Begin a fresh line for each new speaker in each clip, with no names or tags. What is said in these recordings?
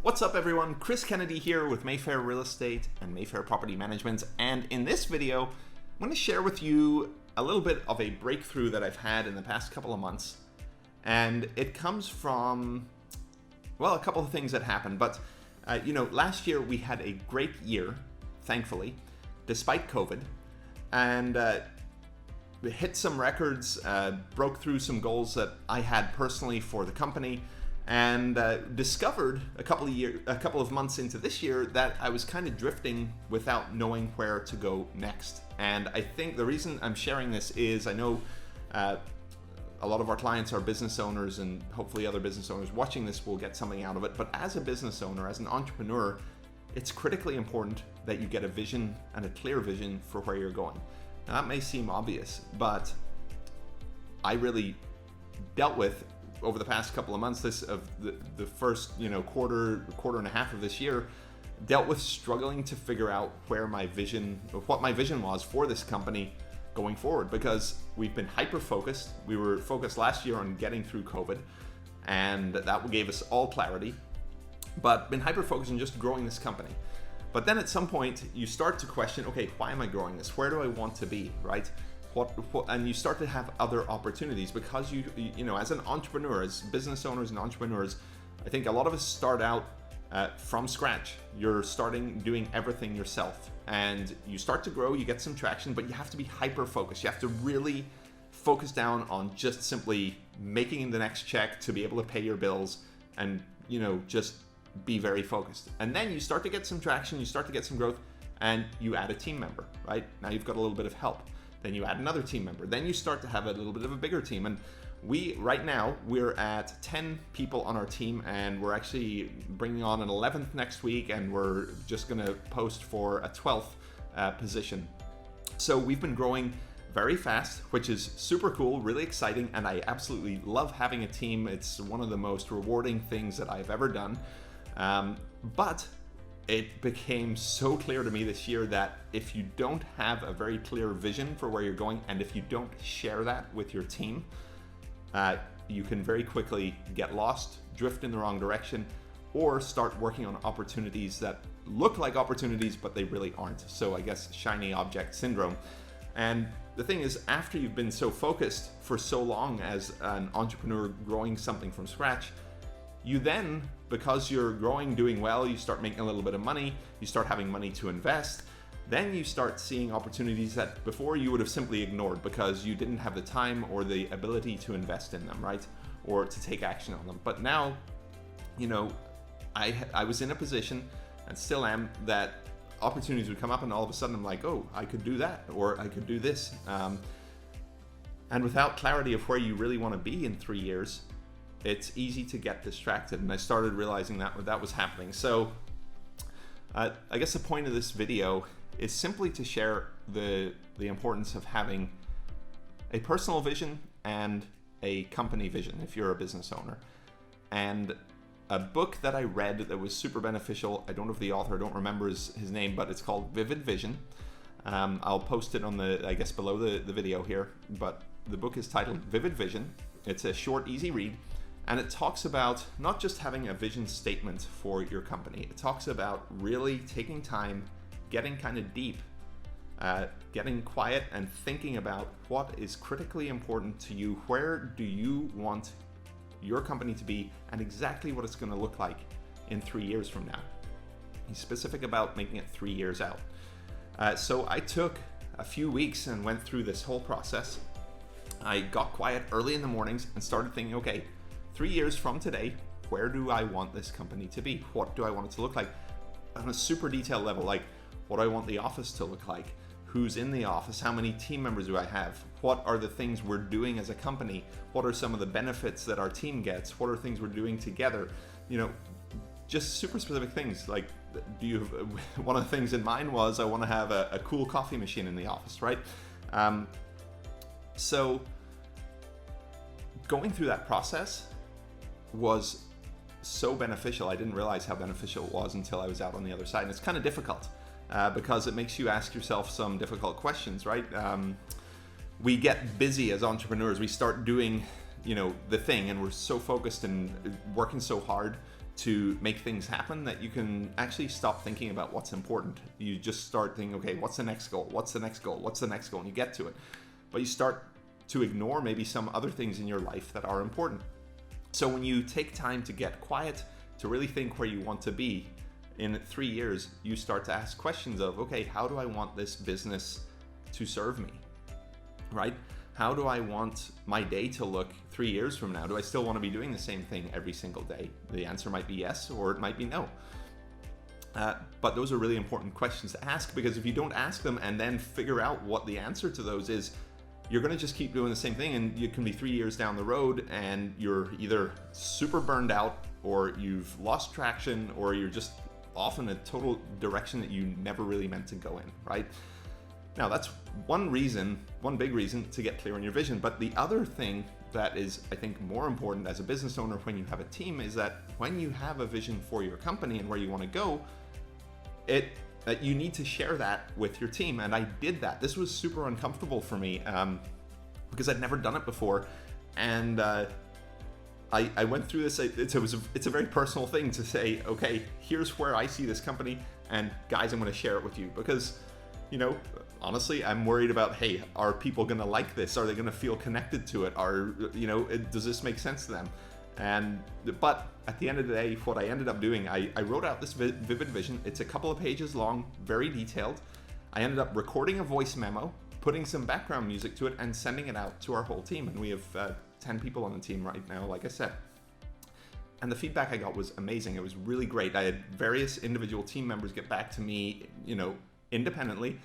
What's up everyone, Chris Kennedy here with Mayfair Real Estate and Mayfair Property Management, and in this video I'm going to share with you a little bit of a breakthrough that I've had in the past couple of months, and it comes from, well, a couple of things that happened. But last year we had a great year, thankfully, despite COVID, and we hit some records, broke through some goals that I had personally for the company, and discovered a couple of months into this year that I was kind of drifting without knowing where to go next. And I think the reason I'm sharing this is I know a lot of our clients are business owners, and hopefully other business owners watching this will get something out of it. But as a business owner, as an entrepreneur, it's critically important that you get a vision and a clear vision for where you're going. Now, that may seem obvious, but I really dealt with over the past couple of months, the first quarter and a half of this year, dealt with struggling to figure out what my vision was for this company going forward, because we've been hyper focused. We were focused last year on getting through COVID, and that gave us all clarity, but been hyper focused on just growing this company. But then at some point you start to question, okay, why am I growing this? Where do I want to be, right? And you start to have other opportunities, because you as an entrepreneur, as business owners and entrepreneurs, I think a lot of us start out from scratch. You're starting doing everything yourself, and you start to grow, you get some traction, but you have to be hyper focused. You have to really focus down on just simply making the next check to be able to pay your bills, and just be very focused. And then you start to get some traction, you start to get some growth, and you add a team member, right? Now you've got a little bit of help. Then you add another team member. Then you start to have a little bit of a bigger team. And right now we're at 10 people on our team, and we're actually bringing on an 11th next week, and we're just going to post for a 12th position. So we've been growing very fast, which is super cool, really exciting, and I absolutely love having a team. It's one of the most rewarding things that I've ever done. But it became so clear to me this year that if you don't have a very clear vision for where you're going, and if you don't share that with your team, you can very quickly get lost, drift in the wrong direction, or start working on opportunities that look like opportunities, but they really aren't. So I guess shiny object syndrome. And the thing is, after you've been so focused for so long as an entrepreneur growing something from scratch, you then, because you're growing, doing well, you start making a little bit of money, you start having money to invest, then you start seeing opportunities that before you would have simply ignored because you didn't have the time or the ability to invest in them, right? Or to take action on them. But now, I was in a position, and still am, that opportunities would come up, and all of a sudden I'm like, oh, I could do that, or I could do this. And without clarity of where you really want to be in 3 years, it's easy to get distracted, and I started realizing that was happening. So I guess the point of this video is simply to share the importance of having a personal vision and a company vision if you're a business owner. And a book that I read that was super beneficial, I don't know the author, I don't remember his name, but it's called Vivid Vision. I'll post it on below the video here, but the book is titled Vivid Vision. It's a short, easy read. And it talks about not just having a vision statement for your company. It talks about really taking time, getting kind of deep, getting quiet, and thinking about what is critically important to you. Where do you want your company to be, and exactly what it's going to look like in 3 years from now. He's specific about making it 3 years out. So I took a few weeks and went through this whole process. I got quiet early in the mornings and started thinking, okay, 3 years from today, where do I want this company to be? What do I want it to look like? On a super detailed level, like what do I want the office to look like? Who's in the office? How many team members do I have? What are the things we're doing as a company? What are some of the benefits that our team gets? What are things we're doing together? Just super specific things. Like, one of the things in mind was I want to have a cool coffee machine in the office, right? So going through that process was so beneficial. I didn't realize how beneficial it was until I was out on the other side. And it's kind of difficult because it makes you ask yourself some difficult questions, right? We get busy as entrepreneurs. We start doing, the thing, and we're so focused and working so hard to make things happen that you can actually stop thinking about what's important. You just start thinking, okay, what's the next goal? What's the next goal? What's the next goal? And you get to it. But you start to ignore maybe some other things in your life that are important. So when you take time to get quiet, to really think where you want to be in 3 years, you start to ask questions of, okay, how do I want this business to serve me, right? How do I want my day to look 3 years from now? Do I still want to be doing the same thing every single day? The answer might be yes, or it might be no. But those are really important questions to ask, because if you don't ask them and then figure out what the answer to those is, you're going to just keep doing the same thing, and you can be 3 years down the road and you're either super burned out, or you've lost traction, or you're just off in a total direction that you never really meant to go in, right? Now, that's one big reason to get clear on your vision. But the other thing that is, I think, more important as a business owner when you have a team is that when you have a vision for your company and where you want to go, you need to share that with your team. And I did that. This was super uncomfortable for me because I'd never done it before. And I went through this. It's a very personal thing to say, okay, here's where I see this company, and guys, I'm going to share it with you, because, you know, honestly, I'm worried about, hey, are people going to like this? Are they going to feel connected to it? Does this make sense to them? But at the end of the day, what I ended up doing, I wrote out this vivid vision. It's a couple of pages long, very detailed. I ended up recording a voice memo, putting some background music to it, and sending it out to our whole team. And we have 10 people on the team right now, like I said. And the feedback I got was amazing. It was really great. I had various individual team members get back to me, independently,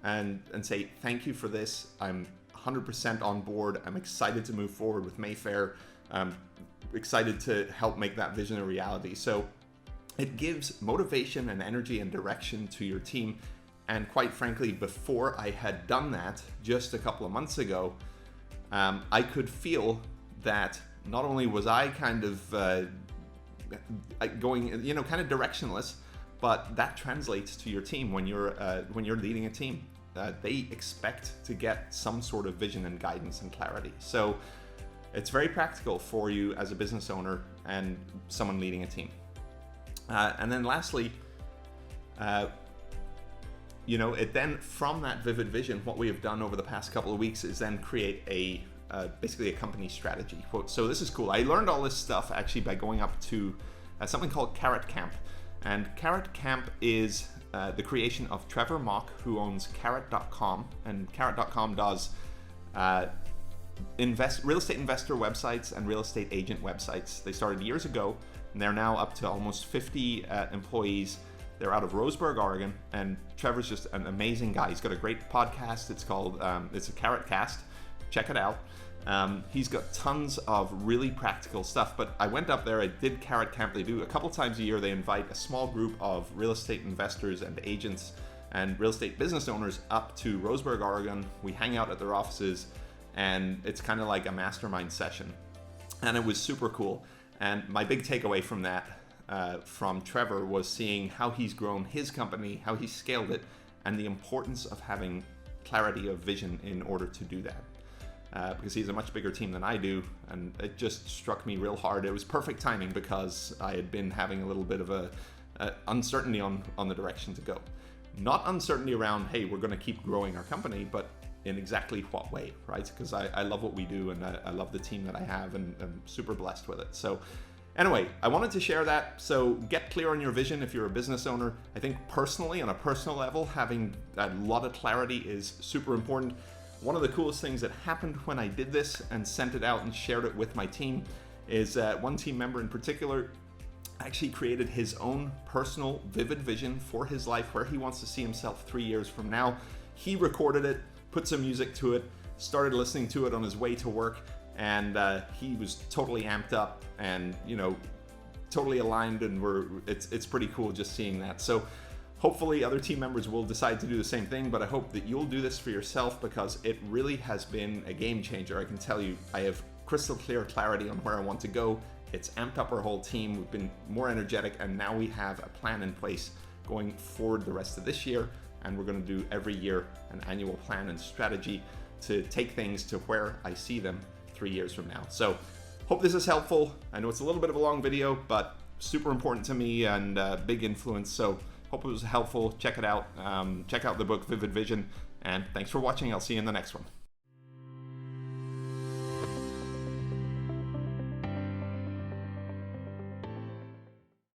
and say, thank you for this. I'm 100% on board. I'm excited to move forward with Mayfair. I'm excited to help make that vision a reality. So it gives motivation and energy and direction to your team. And quite frankly, before I had done that just a couple of months ago, I could feel that not only was I kind of going, kind of directionless, but that translates to your team when you're leading a team. They expect to get some sort of vision and guidance and clarity. So it's very practical for you as a business owner and someone leading a team. And then lastly, it then, from that vivid vision, what we have done over the past couple of weeks is then create basically a company strategy. So this is cool. I learned all this stuff actually by going up to something called Carrot Camp. And Carrot Camp is the creation of Trevor Mock, who owns Carrot.com. And Carrot.com does real estate investor websites and real estate agent websites. They started years ago, and they're now up to almost 50 employees. They're out of Roseburg, Oregon, and Trevor's just an amazing guy. He's got a great podcast. It's called it's a Carrot Cast. Check it out. He's got tons of really practical stuff. But I went up there. I did Carrot Camp. They do a couple times a year. They invite a small group of real estate investors and agents and real estate business owners up to Roseburg, Oregon. We hang out at their offices, and it's kind of like a mastermind session. And it was super cool. And my big takeaway from that, from Trevor, was seeing how he's grown his company, how he scaled it, and the importance of having clarity of vision in order to do that. Because he's a much bigger team than I do, and it just struck me real hard. It was perfect timing because I had been having a little bit of a uncertainty on the direction to go. Not uncertainty around, hey, we're going to keep growing our company, but in exactly what way, right? Because I love what we do, and I love the team that I have, and I'm super blessed with it. So anyway, I wanted to share that. So get clear on your vision if you're a business owner. I think personally, on a personal level, having a lot of clarity is super important. One of the coolest things that happened when I did this and sent it out and shared it with my team is one team member in particular actually created his own personal vivid vision for his life, where he wants to see himself 3 years from now. He recorded it, put some music to it, started listening to it on his way to work, and he was totally amped up and totally aligned, and it's pretty cool just seeing that. So hopefully other team members will decide to do the same thing, but I hope that you'll do this for yourself, because it really has been a game changer. I can tell you, I have crystal clear clarity on where I want to go. It's amped up our whole team. We've been more energetic, and now we have a plan in place going forward the rest of this year, and we're going to do every year an annual plan and strategy to take things to where I see them 3 years from now. So hope this is helpful. I know it's a little bit of a long video, but super important to me and big influence. So hope it was helpful. Check it out. Check out the book Vivid Vision. And thanks for watching. I'll see you in the next one.